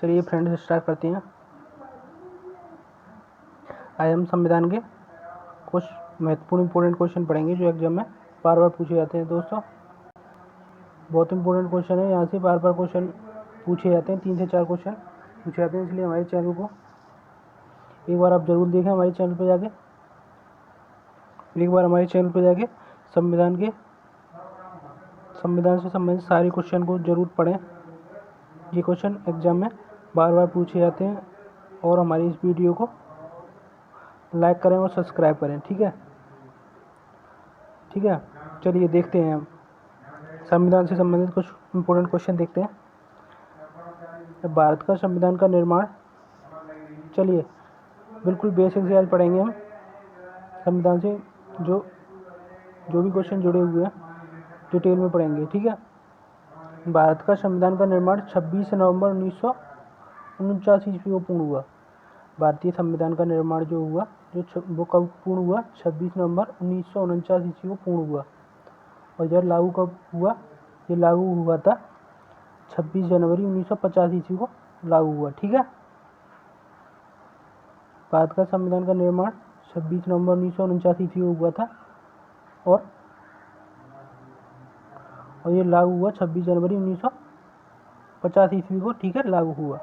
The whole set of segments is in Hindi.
चलिए फ्रेंड्स स्टार्ट करते हैं। आज हम संविधान के कुछ महत्वपूर्ण इंपॉर्टेंट क्वेश्चन पढ़ेंगे जो एग्जाम में बार बार पूछे जाते हैं। दोस्तों बहुत इंपॉर्टेंट क्वेश्चन है, यहाँ से बार बार क्वेश्चन पूछे जाते हैं, 3 से 4 क्वेश्चन पूछे जाते हैं। इसलिए हमारे चैनल को एक बार आप ज़रूर देखें। हमारे चैनल पर जाके संविधान से संबंधित सारे क्वेश्चन को ज़रूर पढ़ें। ये क्वेश्चन एग्जाम में बार बार पूछे जाते हैं। और हमारी इस वीडियो को लाइक करें और सब्सक्राइब करें। ठीक है। चलिए देखते हैं, हम संविधान से संबंधित कुछ इम्पोर्टेंट क्वेश्चन देखते हैं। भारत का संविधान का निर्माण, चलिए बिल्कुल बेसिक से आज पढ़ेंगे हम। संविधान से जो भी क्वेश्चन जुड़े हुए हैं डिटेल में पढ़ेंगे। ठीक है। भारत का संविधान का निर्माण 26 नवंबर 1949 ईस्वी को पूर्ण हुआ। भारतीय संविधान का निर्माण जो हुआ वो कब पूर्ण हुआ? 26 नवंबर 1949 ईस्वी को पूर्ण हुआ। और यह लागू कब हुआ? ये लागू हुआ था 26 जनवरी 1950 ईस्वी को लागू हुआ। ठीक है। भारत का संविधान का निर्माण 26 नवंबर 1949 ईस्वी को हुआ था और ये लागू हुआ 26 जनवरी 1950 ईस्वी को। ठीक है, लागू हुआ।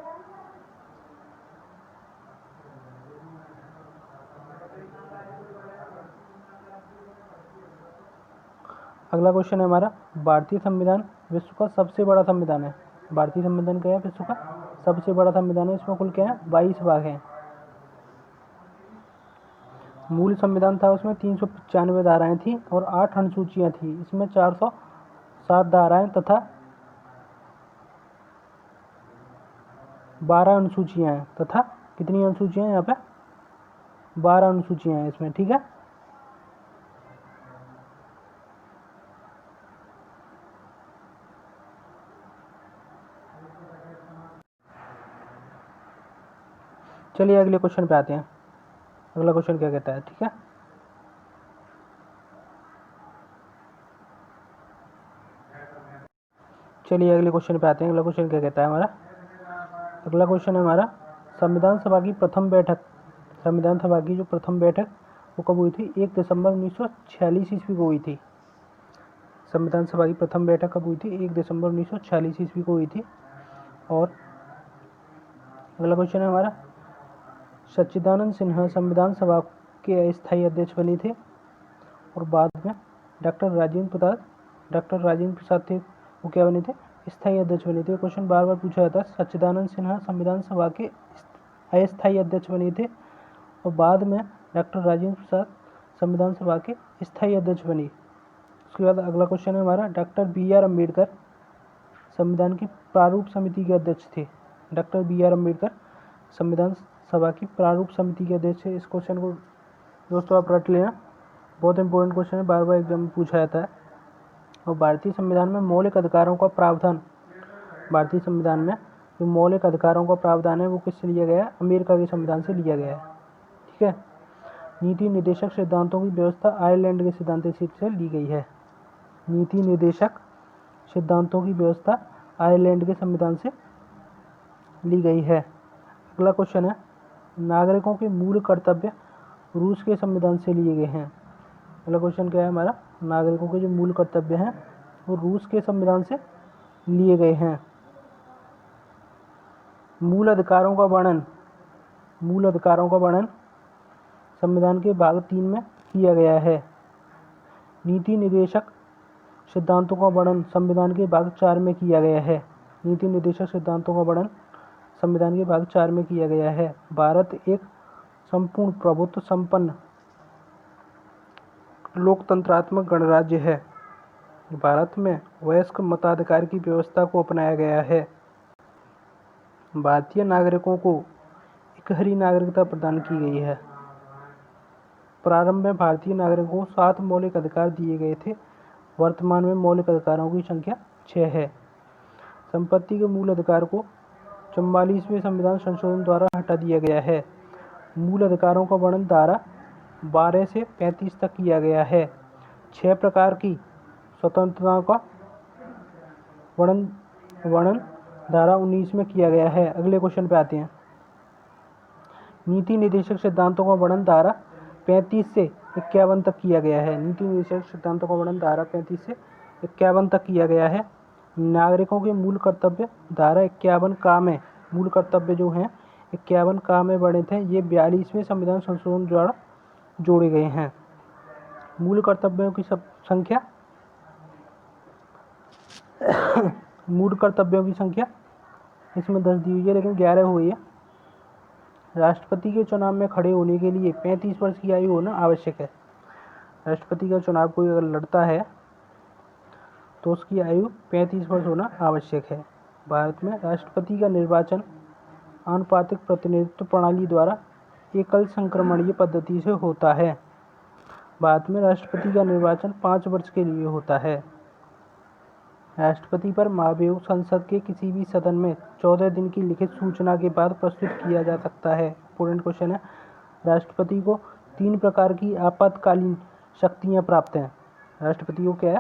अगला क्वेश्चन है हमारा, भारतीय संविधान विश्व का सबसे बड़ा संविधान है। भारतीय संविधान क्या है? विश्व का सबसे बड़ा संविधान है। इसमें कुल क्या है? 22 भाग हैं। मूल संविधान था, उसमें 395 धाराएं थी और 8 अनुसूचियां थी। इसमें 407 धाराएं तथा 12 अनुसूचियां हैं। तथा कितनी अनुसूचियां हैं यहाँ पे? 12 अनुसूचियां हैं इसमें। ठीक है। चलिए अगले क्वेश्चन पे आते हैं। अगला क्वेश्चन क्या कहता है? ठीक है, चलिए अगले क्वेश्चन पे आते हैं। अगला क्वेश्चन क्या कहता है हमारा? अगला क्वेश्चन है हमारा, संविधान सभा की प्रथम बैठक, संविधान सभा की जो प्रथम बैठक वो कब हुई थी? 1 दिसंबर 1946 ईस्वी को हुई थी। संविधान सभा की प्रथम बैठक कब हुई थी? 1 दिसंबर 1946 ईस्वी को हुई थी। और अगला क्वेश्चन है हमारा, सच्चिदानंद सिन्हा संविधान सभा के अस्थायी अध्यक्ष बने थे और बाद में डॉक्टर राजेंद्र प्रसाद थे, वो क्या बने थे? स्थायी अध्यक्ष बने थे। क्वेश्चन बार बार पूछा जाता है। सच्चिदानंद सिन्हा संविधान सभा के अस्थायी अध्यक्ष बने थे और बाद में डॉक्टर राजेंद्र प्रसाद संविधान सभा के स्थायी अध्यक्ष बने। उसके बाद अगला क्वेश्चन है हमारा, डॉक्टर BR अम्बेडकर संविधान की प्रारूप समिति के अध्यक्ष थे। डॉक्टर BR अम्बेडकर संविधान सभा की प्रारूप समिति के अध्यक्ष थे। इस क्वेश्चन को दोस्तों आप रट लेना, बहुत इंपॉर्टेंट क्वेश्चन है, बार बार एग्जाम में पूछा जाता है। और भारतीय संविधान में मौलिक अधिकारों का प्रावधान, भारतीय संविधान में जो मौलिक अधिकारों का प्रावधान है वो किससे लिया गया है? अमेरिका के संविधान से लिया गया है। ठीक है। नीति निर्देशक सिद्धांतों की व्यवस्था आयरलैंड के सिद्धांत से ली गई है। नीति निर्देशक सिद्धांतों की व्यवस्था आयरलैंड के संविधान से ली गई है। अगला क्वेश्चन है, नागरिकों के मूल कर्तव्य रूस के संविधान से लिए गए हैं। अगला क्वेश्चन क्या है हमारा? नागरिकों के जो मूल कर्तव्य हैं वो रूस के संविधान से लिए गए हैं। मूल अधिकारों का वर्णन संविधान के भाग 3 में किया गया है। नीति निर्देशक सिद्धांतों का वर्णन संविधान के भाग 4 में किया गया है। नीति निर्देशक सिद्धांतों का वर्णन संविधान के भाग 4 में किया गया है। भारत एक संपूर्ण प्रभुत्व संपन्न लोकतंत्रात्मक गणराज्य है। भारत में वयस्क मताधिकार की व्यवस्था को अपनाया गया है। भारतीय नागरिकों को इकहरी नागरिकता प्रदान की गई है। प्रारंभ में भारतीय नागरिकों को 7 मौलिक अधिकार दिए गए थे। वर्तमान में मौलिक अधिकारों की संख्या 6 है। संपत्ति के मूल अधिकार को 44वें संविधान संशोधन द्वारा हटा दिया गया है। मूल अधिकारों का वर्णन धारा 12 से 35 तक किया गया है। 6 प्रकार की स्वतंत्रताओं का वर्णन धारा 19 में किया गया है। अगले क्वेश्चन पे आते हैं। नीति निर्देशक सिद्धांतों का वर्णन धारा 35 से 51 तक किया गया है। नीति निर्देशक सिद्धांतों का वर्णन धारा 35 से 51 तक किया गया है। नागरिकों के मूल कर्तव्य धारा 51 का में मूल कर्तव्य जो हैं 51 का में वर्णित हैं। ये 42वें संविधान संशोधन द्वारा जोड़े गए हैं। मूल कर्तव्यों की संख्या मूल कर्तव्यों की संख्या इसमें 10 दी हुई है, लेकिन 11 हुई है। राष्ट्रपति के चुनाव में खड़े होने के लिए 35 वर्ष की आयु होना आवश्यक है। राष्ट्रपति का चुनाव कोई अगर लड़ता है तो उसकी आयु 35 वर्ष होना आवश्यक है। भारत में राष्ट्रपति का निर्वाचन आनुपातिक प्रतिनिधित्व प्रणाली द्वारा एकल संक्रमणीय पद्धति से होता है। भारत में राष्ट्रपति का निर्वाचन 5 वर्ष के लिए होता है। राष्ट्रपति पर महाभियोग संसद के किसी भी सदन में 14 दिन की लिखित सूचना के बाद प्रस्तुत किया जा सकता है। इंपॉर्टेंट क्वेश्चन है। राष्ट्रपति को 3 प्रकार की आपातकालीन शक्तियाँ प्राप्त हैं। राष्ट्रपति को क्या है?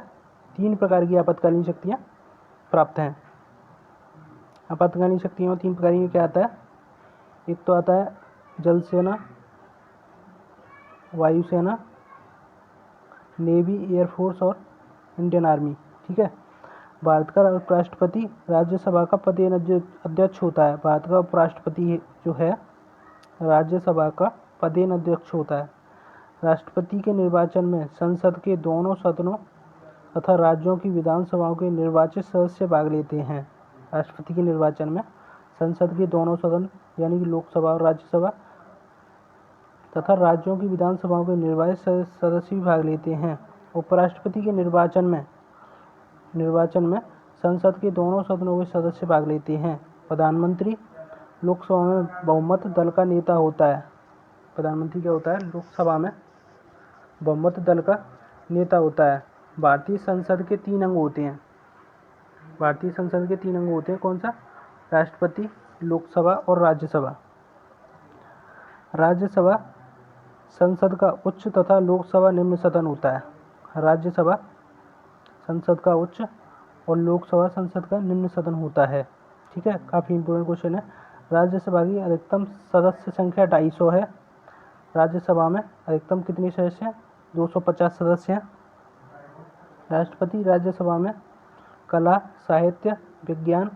3 प्रकार की आपातकालीन शक्तियाँ प्राप्त हैं। आपातकालीन शक्तियों में 3 प्रकार की क्या आता है? एक तो आता है जल सेना, वायुसेना, नेवी, एयरफोर्स और इंडियन आर्मी। ठीक है। भारत का उपराष्ट्रपति राज्यसभा का पदेन अध्यक्ष होता है। भारत का उपराष्ट्रपति जो है राज्यसभा का पदेन अध्यक्ष होता है। राष्ट्रपति के निर्वाचन में संसद के दोनों सदनों तथा राज्यों की विधानसभाओं के निर्वाचित सदस्य भाग लेते हैं। राष्ट्रपति के निर्वाचन में संसद के दोनों सदन यानी कि लोकसभा और राज्यसभा तथा राज्यों की विधानसभाओं के निर्वाचित सदस्य भी भाग लेते हैं। उपराष्ट्रपति के निर्वाचन में संसद के दोनों सदनों के सदस्य भाग लेते हैं। प्रधानमंत्री लोकसभा में बहुमत दल का नेता होता है। प्रधानमंत्री क्या होता है? लोकसभा में बहुमत दल का नेता होता है। भारतीय संसद के 3 अंग होते हैं। भारतीय संसद के 3 अंग होते हैं। कौन सा? राष्ट्रपति, लोकसभा और राज्यसभा। राज्यसभा संसद का उच्च तथा लोकसभा निम्न सदन होता है। राज्यसभा संसद का उच्च और लोकसभा संसद का निम्न सदन होता है। ठीक है, काफ़ी इंपोर्टेंट क्वेश्चन है। राज्यसभा की अधिकतम सदस्य संख्या 250 है। राज्यसभा में अधिकतम कितने सदस्य हैं? 250 सदस्य हैं। राष्ट्रपति राज्यसभा में कला, साहित्य, विज्ञान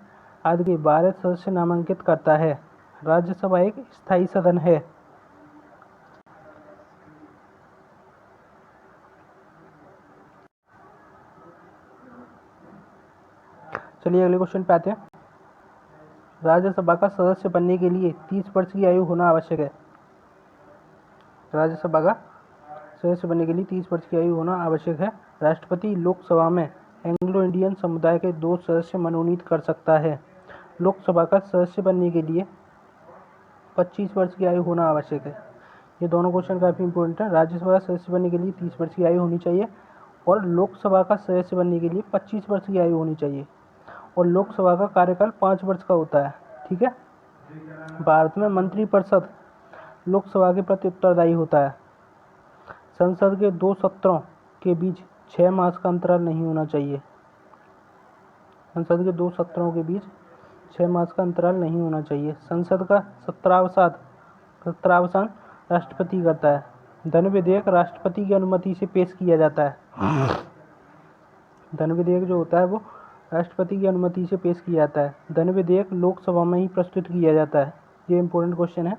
आदि के 12 सदस्य नामांकित करता है। राज्यसभा एक स्थायी सदन है। चलिए अगले क्वेश्चन पे आते हैं। राज्यसभा का सदस्य बनने के लिए 30 वर्ष की आयु होना आवश्यक है। राज्यसभा का सदस्य बनने के लिए 30 वर्ष की आयु होना आवश्यक है। राष्ट्रपति लोकसभा में एंग्लो इंडियन समुदाय के 2 सदस्य मनोनीत कर सकता है। लोकसभा का सदस्य बनने के लिए 25 वर्ष की आयु होना आवश्यक है। ये दोनों क्वेश्चन काफ़ी इंपॉर्टेंट है। राज्यसभा का सदस्य बनने के लिए 30 वर्ष की आयु होनी चाहिए और लोकसभा का सदस्य बनने के लिए 25 वर्ष की आयु होनी चाहिए और लोकसभा का कार्यकाल 5 वर्ष का होता है। ठीक है। भारत में मंत्रिपरिषद लोकसभा के प्रति उत्तरदायी होता है। संसद के 2 सत्रों के बीच 6 मास का अंतराल नहीं होना चाहिए। संसद के 2 सत्रों के बीच 6 मास का अंतराल नहीं होना चाहिए। संसद का सत्रावसान राष्ट्रपति करता है। धन विधेयक राष्ट्रपति की अनुमति से पेश किया जाता है। धन विधेयक जो होता है वो राष्ट्रपति की अनुमति से पेश किया जाता है। धन विधेयक लोकसभा में ही प्रस्तुत किया जाता है। ये इंपॉर्टेंट क्वेश्चन है।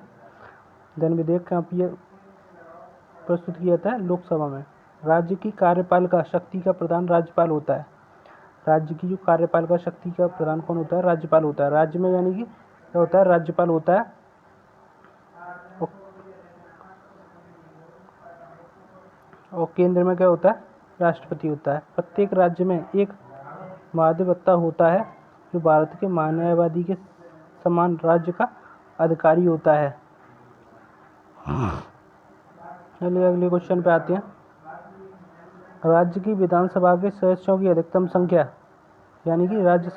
धन विधेयक कहाँ प्रस्तुत किया जाता है? लोकसभा में। राज्य की कार्यपालिका शक्ति का प्रधान राज्यपाल होता है। राज्य की जो कार्यपालिका शक्ति का प्रधान कौन होता है? राज्यपाल होता है। राज्य में यानी कि क्या होता है? राज्यपाल होता है और केंद्र में क्या होता है? राष्ट्रपति होता है। प्रत्येक राज्य में एक महाधिवक्ता होता है जो भारत के महान्यायवादी के समान राज्य का अधिकारी होता है। चलिए अगले क्वेश्चन पे आते हैं। राज्य की विधानसभा के सदस्यों की अधिकतम संख्या यानी कि राज्य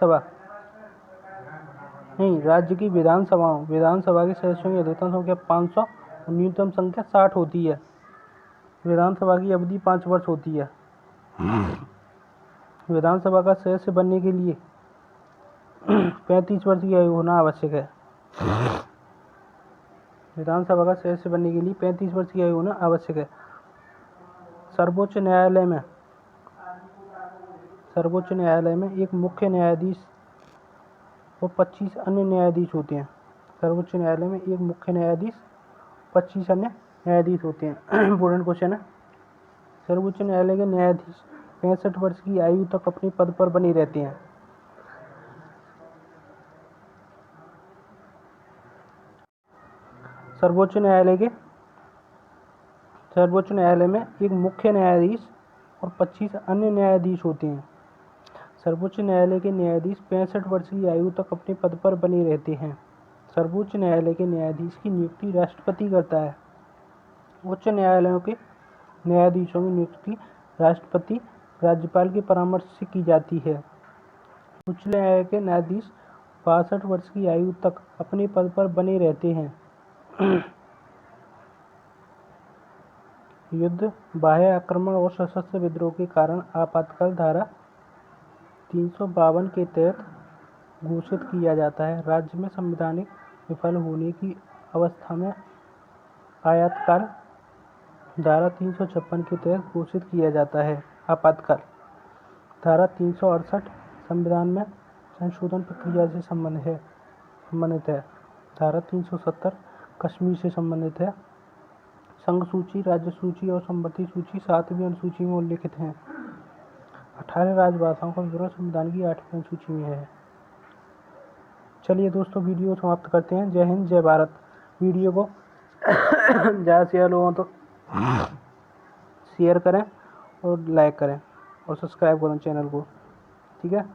की विधानसभा के सदस्यों की अधिकतम संख्या 500 और न्यूनतम संख्या 60 होती है। विधानसभा की अवधि 5 वर्ष होती है। विधानसभा का सदस्य बनने के लिए 35 वर्ष की आयु होना आवश्यक है। विधानसभा का सदस्य बनने के लिए 35 वर्ष की आयु होना आवश्यक है। सर्वोच्च न्यायालय में एक मुख्य न्यायाधीश और 25 अन्य न्यायाधीश होते हैं। सर्वोच्च न्यायालय में एक मुख्य न्यायाधीश, 25 अन्य न्यायाधीश होते हैं। इम्पोर्टेंट क्वेश्चन है। सर्वोच्च न्यायालय के न्यायाधीश 65 वर्ष की आयु तक अपने पद पर बने रहते हैं। सर्वोच्च न्यायालय में एक मुख्य न्यायाधीश और 25 अन्य न्यायाधीश होते हैं। सर्वोच्च न्यायालय के न्यायाधीश 65 वर्ष की आयु तक अपने पद पर बने रहते हैं। सर्वोच्च न्यायालय के न्यायाधीश की नियुक्ति राष्ट्रपति करता है। उच्च न्यायालयों के न्यायाधीशों की नियुक्ति राष्ट्रपति राज्यपाल के परामर्श से की जाती है। उच्च न्यायालय के न्यायाधीश 62 वर्ष की आयु तक अपने पद पर बने रहते हैं। युद्ध, बाह्य आक्रमण और सशस्त्र विद्रोह के कारण आपातकाल धारा 352 के तहत घोषित किया जाता है। राज्य में संवैधानिक विफल होने की अवस्था में आपातकाल धारा 356 के तहत घोषित किया जाता है। आपातकाल धारा 368 संविधान में संशोधन प्रक्रिया से संबंधित है। धारा 370 कश्मीर से संबंधित है। संघ सूची, राज्य सूची और संवर्ती सूची 7वीं अनुसूची में उल्लिखित हैं। 18 राजभाषाओं का विवरण संविधान की 8वीं अनुसूची में है। चलिए दोस्तों, वीडियो समाप्त करते हैं। जय हिंद, जय भारत। वीडियो को ज़्यादा से लोगों तक शेयर करें और लाइक करें और सब्सक्राइब करें चैनल को। ठीक है।